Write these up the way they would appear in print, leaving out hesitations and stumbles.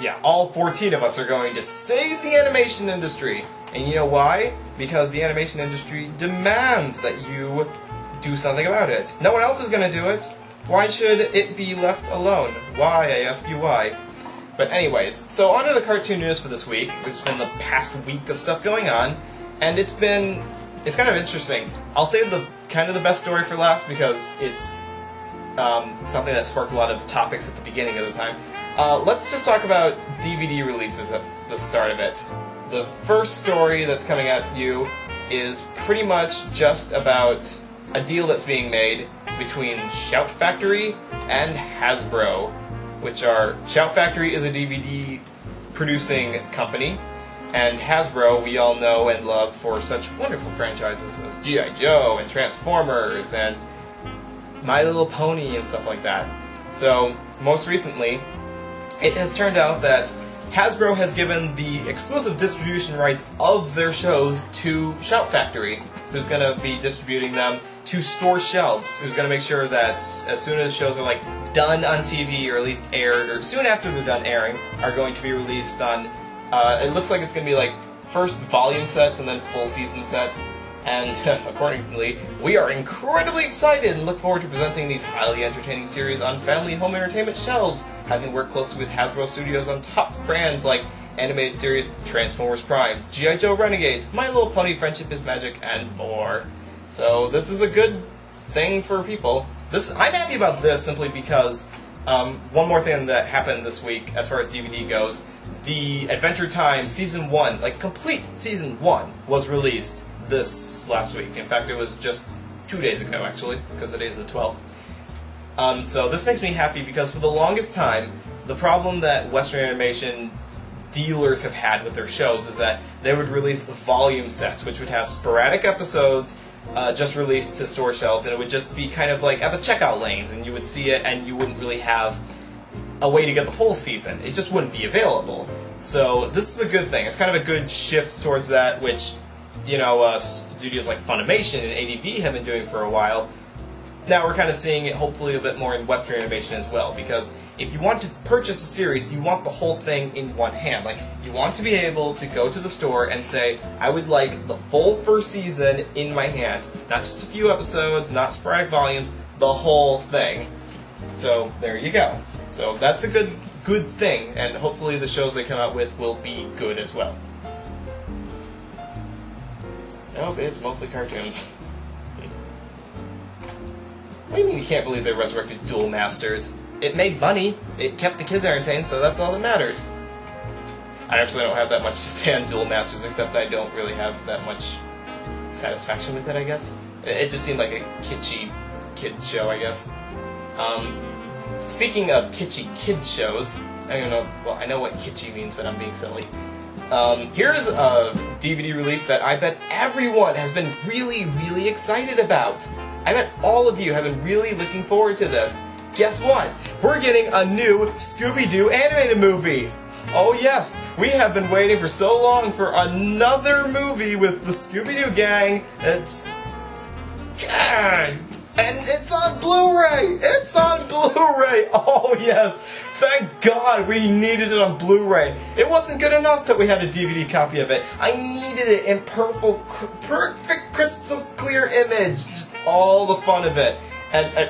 yeah, all 14 of us are going to save the animation industry. And you know why? Because the animation industry demands that you do something about it. No one else is going to do it. Why should it be left alone? Why, I ask you why. But anyways, so on to the cartoon news for this week. It's been the past week of stuff going on, and it's kind of interesting. I'll save the best story for last because it's something that sparked a lot of topics at the beginning of the time. Let's just talk about DVD releases at the start of it. The first story that's coming at you is pretty much just about a deal that's being made between Shout Factory and Hasbro, which are... Shout Factory is a DVD producing company, and Hasbro we all know and love for such wonderful franchises as G.I. Joe and Transformers and My Little Pony and stuff like that. So, most recently, it has turned out that Hasbro has given the exclusive distribution rights of their shows to Shout Factory, who's going to be distributing them to store shelves, who's going to make sure that as soon as shows are done on TV, or at least aired, or soon after they're done airing, are going to be released on, it looks like it's going to be first volume sets and then full season sets, and accordingly, we are incredibly excited and look forward to presenting these highly entertaining series on family home entertainment shelves, having worked closely with Hasbro Studios on top brands like animated series Transformers Prime, G.I. Joe Renegades, My Little Pony Friendship is Magic, and more. So this is a good thing for people. I'm happy about this simply because one more thing that happened this week as far as DVD goes, the Adventure Time Season 1, complete Season 1, was released this last week. In fact, it was just 2 days ago, actually, because today's the 12th. So this makes me happy because for the longest time, the problem that Western animation dealers have had with their shows is that they would release volume sets, which would have sporadic episodes just released to store shelves, and it would just be kind of at the checkout lanes, and you would see it, and you wouldn't really have a way to get the full season. It just wouldn't be available. So this is a good thing. It's kind of a good shift towards that, which, you know, studios like Funimation and ADV have been doing for a while. Now we're kind of seeing it hopefully a bit more in Western animation as well, because if you want to purchase a series, you want the whole thing in one hand. You want to be able to go to the store and say, I would like the full first season in my hand. Not just a few episodes, not sporadic volumes, the whole thing. So, there you go. So, that's a good thing, and hopefully the shows they come out with will be good as well. Nope, it's mostly cartoons. What do you mean you can't believe they resurrected Duel Masters? It made money, it kept the kids entertained, so that's all that matters. I actually don't have that much to say on Duel Masters, except I don't really have that much satisfaction with it, I guess. It just seemed like a kitschy kid show, I guess. Speaking of kitschy kid shows, I don't know, well, I know what kitschy means, but I'm being silly. Here's a DVD release that I bet everyone has been really, really excited about. I bet all of you have been really looking forward to this. Guess what? We're getting a new Scooby Doo animated movie! Oh yes, we have been waiting for so long for another movie with the Scooby Doo gang. And it's on Blu-ray! It's on Blu-ray! Oh yes! Thank God we needed it on Blu-ray. It wasn't good enough that we had a DVD copy of it. I needed it in perfect crystal clear image. Just all the fun of it. And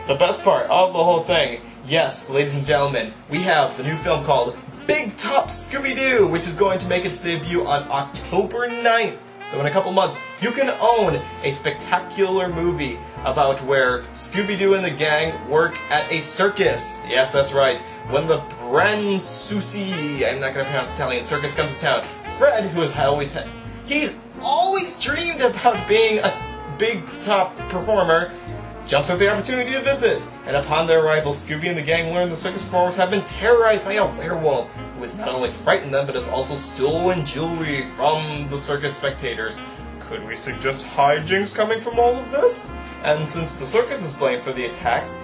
the best part of the whole thing, yes, ladies and gentlemen, we have the new film called Big Top Scooby-Doo, which is going to make its debut on October 9th. So in a couple months, you can own a spectacular movie about where Scooby-Doo and the gang work at a circus. Yes, that's right. When the Bransusi, I'm not going to pronounce Italian, circus comes to town, Fred, who has he's always dreamed about being a big top performer, jumps at the opportunity to visit. And upon their arrival, Scooby and the gang learn the circus performers have been terrorized by a werewolf, who has not only frightened them, but has also stolen jewelry from the circus spectators. Could we suggest hijinks coming from all of this? And since the circus is blamed for the attacks,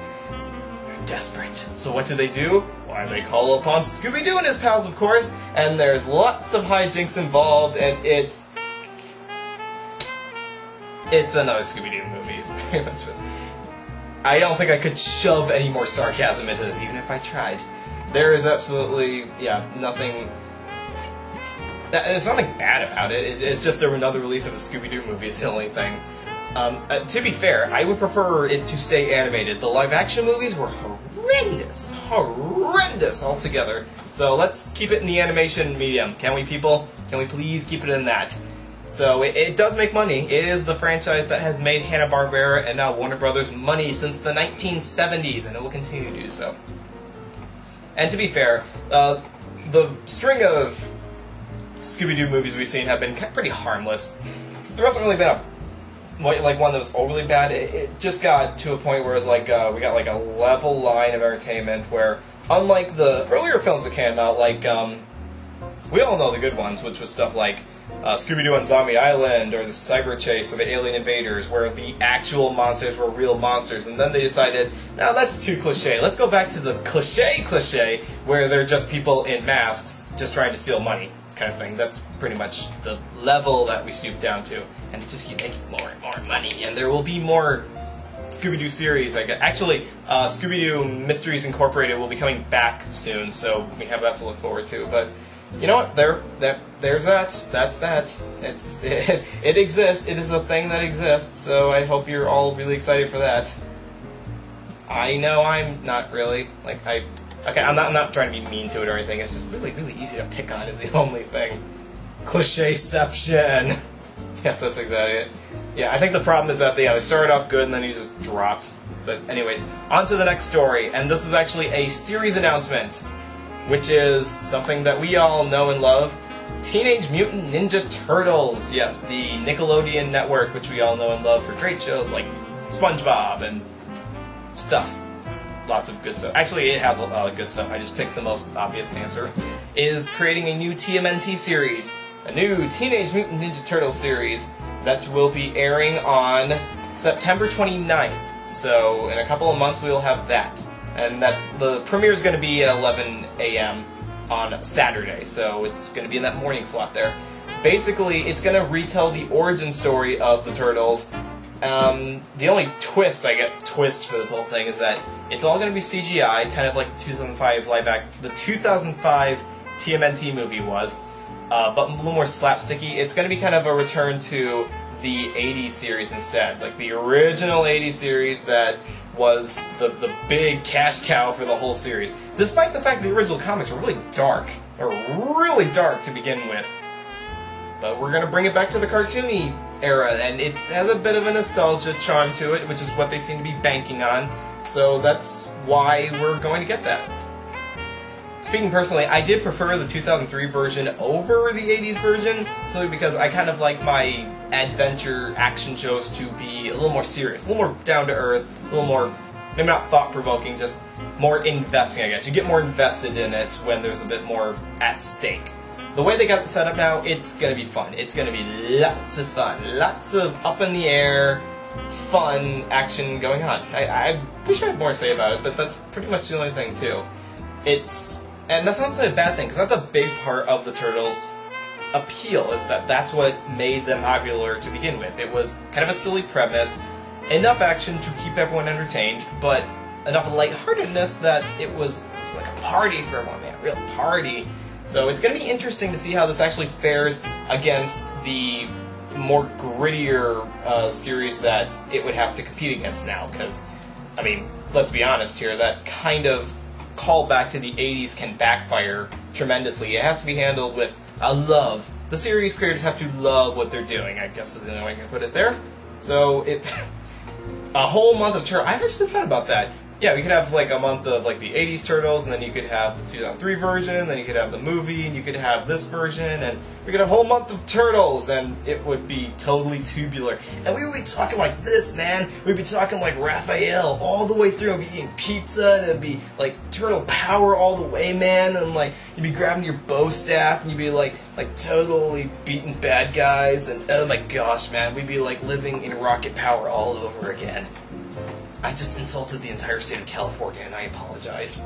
they're desperate. So what do? Why, they call upon Scooby-Doo and his pals, of course, and there's lots of hijinks involved, and it's another Scooby-Doo movie, is pretty much it. I don't think I could shove any more sarcasm into this, even if I tried. There is absolutely, yeah, nothing... There's nothing bad about it. It's just another release of a Scooby-Doo movie is the only thing. To be fair, I would prefer it to stay animated. The live-action movies were horrendous. Horrendous altogether. So let's keep it in the animation medium. Can we, people? Can we please keep it in that? So it does make money. It is the franchise that has made Hanna-Barbera and now Warner Brothers money since the 1970s, and it will continue to do so. And to be fair, the string of Scooby-Doo movies we've seen have been pretty harmless. There hasn't really been one that was overly bad. It just got to a point where it was like we got like a level line of entertainment where, unlike the earlier films that came out, like we all know the good ones, which was stuff like Scooby-Doo on Zombie Island, or the Cyber Chase, or the Alien Invaders, where the actual monsters were real monsters, and then they decided, now that's too cliche, let's go back to the cliche, where they're just people in masks just trying to steal money, kind of thing. That's pretty much the level that we stoop down to, and just keep making more and more money, and there will be more Scooby-Doo series. Actually, Scooby-Doo Mysteries Incorporated will be coming back soon, so we have that to look forward to, but you know what? There's that. That's that. It exists. It is a thing that exists. So I hope you're all really excited for that. I know I'm not really. Okay, I'm not trying to be mean to it or anything. It's just really easy to pick on. Is the only thing. Clichéception. Yes, that's exactly it. Yeah, I think the problem is that they started off good and then he just dropped. But anyways, on to the next story, and this is actually a series announcement, which is something that we all know and love. Teenage Mutant Ninja Turtles. Yes, the Nickelodeon network, which we all know and love for great shows like SpongeBob and stuff. Lots of good stuff. Actually, it has a lot of good stuff. I just picked the most obvious answer. Is creating a new TMNT series. A new Teenage Mutant Ninja Turtles series that will be airing on September 29th. So in a couple of months we will have that. And the premiere is going to be at 11 a.m. on Saturday, so it's going to be in that morning slot there. Basically, it's going to retell the origin story of the Turtles. The only twist for this whole thing is that it's all going to be CGI, kind of like the 2005 TMNT movie was, but a little more slapsticky. It's going to be kind of a return to the 80s series instead, like the original 80s series that was the big cash cow for the whole series. Despite the fact the original comics were really dark, to begin with. But we're going to bring it back to the cartoony era, and it has a bit of a nostalgia charm to it, which is what they seem to be banking on. So that's why we're going to get that. Speaking personally, I did prefer the 2003 version over the 80s version, simply because I kind of like my adventure action shows to be a little more serious, a little more down-to-earth, a little more, maybe not thought-provoking, just more investing, I guess. You get more invested in it when there's a bit more at stake. The way they got it set up now, it's going to be fun. It's going to be lots of fun. Lots of up-in-the-air, fun action going on. I wish I had more to say about it, but that's pretty much the only thing, too. And that's not such a bad thing, because that's a big part of the Turtles' appeal, is that that's what made them popular to begin with. It was kind of a silly premise, enough action to keep everyone entertained, but enough lightheartedness that it was like a party for everyone, man, a real party. So it's going to be interesting to see how this actually fares against the more grittier series that it would have to compete against now, because, I mean, let's be honest here, that kind of call back to the 80s can backfire tremendously. It has to be handled with a love. The series creators have to love what they're doing, I guess is the only way I can put it there. So, a whole month of Turtles. I've actually thought about that. Yeah, we could have like a month of like the 80s Turtles, and then you could have the 2003 version, then you could have the movie, and you could have this version, and we could have a whole month of Turtles, and it would be totally tubular. And we would be talking like this, man. We'd be talking like Raphael all the way through. We'd be eating pizza, and it'd be like Turtle power all the way, man. And like you'd be grabbing your bow staff, and you'd be like totally beating bad guys, and oh my gosh, man, we'd be like living in rocket power all over again. I just insulted the entire state of California, and I apologize.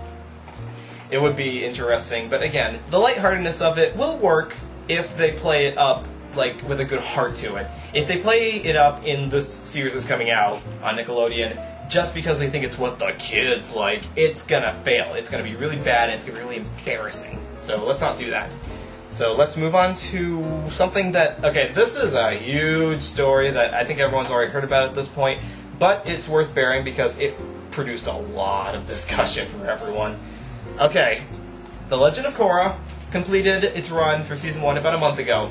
It would be interesting, but again, the lightheartedness of it will work if they play it up like with a good heart to it. If they play it up in this series that's coming out on Nickelodeon just because they think it's what the kids like, it's gonna fail. It's gonna be really bad and it's gonna be really embarrassing. So let's not do that. So let's move on to something that, okay, this is a huge story that I think everyone's already heard about at this point, but it's worth bearing because it produced a lot of discussion for everyone. Okay, The Legend of Korra completed its run for Season 1 about a month ago.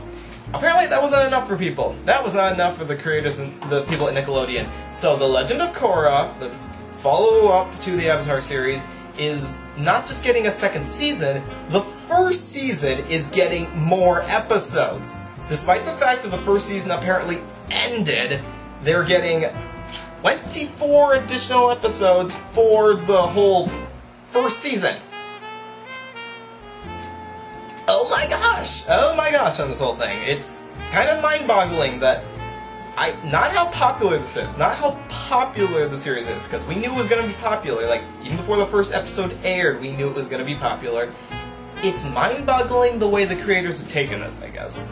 Apparently that wasn't enough for people. That was not enough for the creators and the people at Nickelodeon. So The Legend of Korra, the follow-up to the Avatar series, is not just getting a second season, the first season is getting more episodes. Despite the fact that the first season apparently ended, they're getting 24 additional episodes for the whole first season. Oh my gosh on this whole thing. It's kind of mind-boggling that not how popular this is, not how popular the series is, because we knew it was going to be popular, like, even before the first episode aired, we knew it was going to be popular. It's mind-boggling the way the creators have taken this, I guess.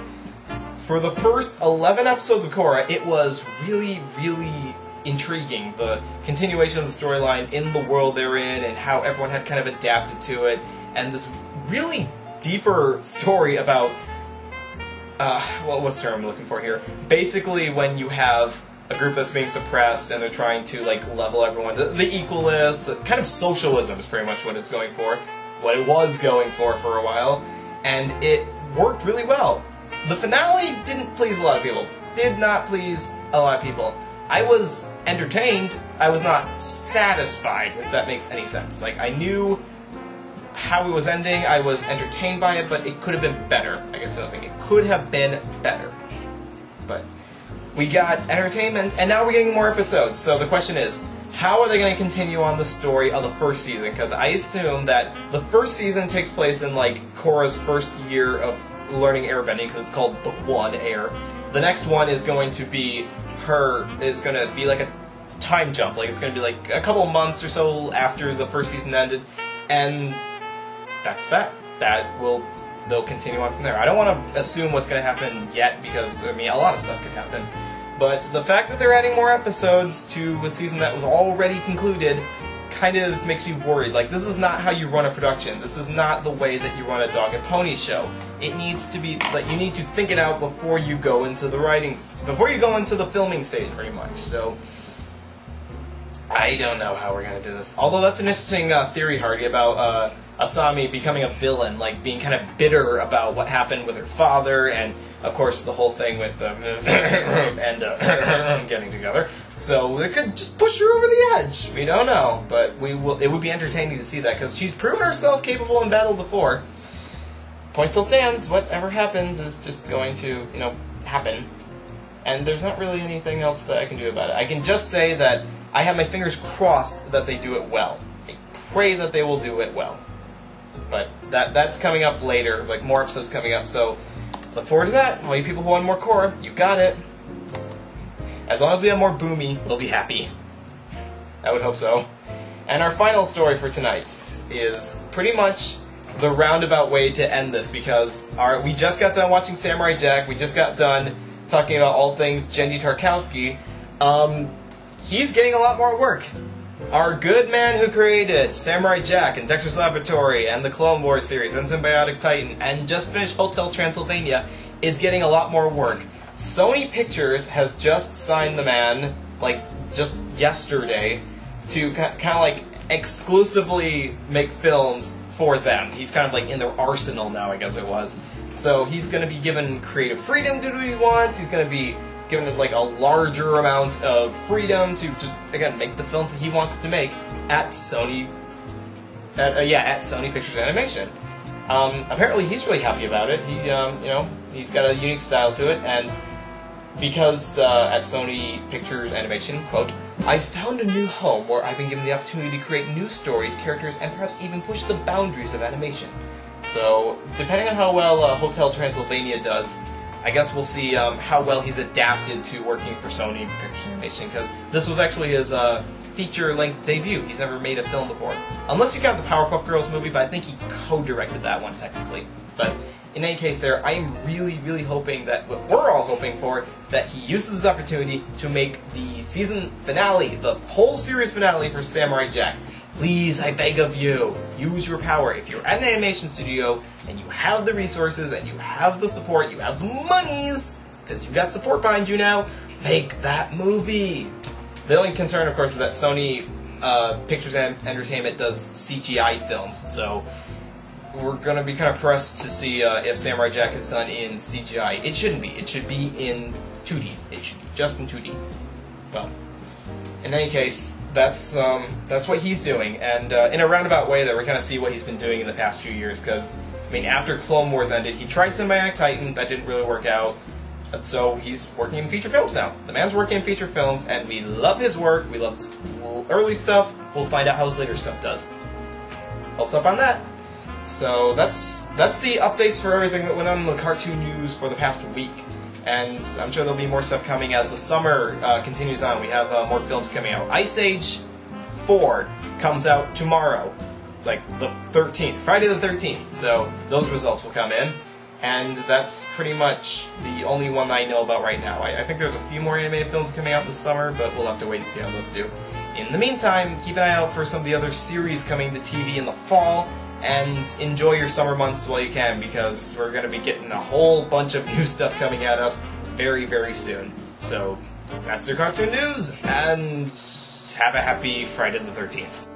For the first 11 episodes of Korra, it was really, really intriguing, the continuation of the storyline in the world they're in, and how everyone had kind of adapted to it, and this really deeper story about, what's the term I'm looking for here? Basically, when you have a group that's being suppressed and they're trying to, like, level everyone, the equalists, kind of socialism is pretty much what it's going for, what it was going for a while, and it worked really well. The finale didn't please a lot of people, did not please a lot of people. I was entertained, I was not satisfied, if that makes any sense. Like, I knew how it was ending, I was entertained by it, but it could have been better. I guess I think it could have been better. But we got entertainment, and now we're getting more episodes. So the question is, how are they going to continue on the story of the first season? Because I assume that the first season takes place in, like, Korra's first year of learning airbending, because it's called Book 1 Air. The next one is going to be like a time jump. Like, it's going to be like a couple of months or so after the first season ended, and that's that. They'll continue on from there. I don't want to assume what's going to happen yet, because, I mean, a lot of stuff could happen. But the fact that they're adding more episodes to a season that was already concluded kind of makes me worried. Like, this is not how you run a production. This is not the way that you run a dog and pony show. It needs to be, like, you need to think it out before you go into the before you go into the filming stage, pretty much. So, I don't know how we're going to do this. Although that's an interesting theory, Hardy, about Asami becoming a villain, like being kind of bitter about what happened with her father, and of course the whole thing with getting together. So they could just push her over the edge. We don't know, but it would be entertaining to see that, because she's proven herself capable in battle before. Point still stands. Whatever happens is just going to, happen. And there's not really anything else that I can do about it. I can just say that I have my fingers crossed that they do it well. I pray that they will do it well. But that's coming up later, like more episodes coming up, so look forward to that. All you people who want more Korra, you got it. As long as we have more Boomy, we'll be happy. I would hope so. And our final story for tonight is pretty much the roundabout way to end this, because we just got done watching Samurai Jack, we just got done talking about all things Genndy Tarkowski. He's getting a lot more work. Our good man who created Samurai Jack and Dexter's Laboratory and the Clone Wars series and Symbiotic Titan and just finished Hotel Transylvania is getting a lot more work. Sony Pictures has just signed the man, like, just yesterday, to kind of like exclusively make films for them. He's kind of like in their arsenal now, I guess it was. So he's going to be given creative freedom to do what he wants. He's going to be given like a larger amount of freedom to just, again, make the films that he wants to make at Sony, at Sony Pictures Animation. Apparently he's really happy about it. He, he's got a unique style to it, and because at Sony Pictures Animation, quote, "I found a new home where I've been given the opportunity to create new stories, characters, and perhaps even push the boundaries of animation." So, depending on how well Hotel Transylvania does, I guess we'll see how well he's adapted to working for Sony Pictures Animation, because this was actually his feature-length debut. He's never made a film before. Unless you count the Powerpuff Girls movie, but I think he co-directed that one, technically. But in any case there, I am really hoping that, what we're all hoping for, that he uses this opportunity to make the season finale, the whole series finale for Samurai Jack. Please, I beg of you, use your power. If you're at an animation studio, and you have the resources, and you have the support, you have the monies, because you've got support behind you now, make that movie! The only concern, of course, is that Sony Pictures and Entertainment does CGI films, so we're going to be kind of pressed to see if Samurai Jack is done in CGI. It shouldn't be. It should be in 2D. It should be just in 2D. Well, in any case, that's what he's doing, and in a roundabout way that we kind of see what he's been doing in the past few years, because, I mean, after Clone Wars ended, he tried Symbiotic Titan, that didn't really work out, so he's working in feature films now. The man's working in feature films, and we love his work, we love his early stuff, we'll find out how his later stuff does. Helps up on that. So that's the updates for everything that went on in the cartoon news for the past week. And I'm sure there'll be more stuff coming as the summer continues on. We have more films coming out. Ice Age 4 comes out tomorrow, like the 13th, Friday the 13th. So those results will come in. And that's pretty much the only one I know about right now. I think there's a few more animated films coming out this summer, but we'll have to wait and see how those do. In the meantime, keep an eye out for some of the other series coming to TV in the fall. And enjoy your summer months while you can, because we're going to be getting a whole bunch of new stuff coming at us very soon. So, that's your cartoon news, and have a happy Friday the 13th.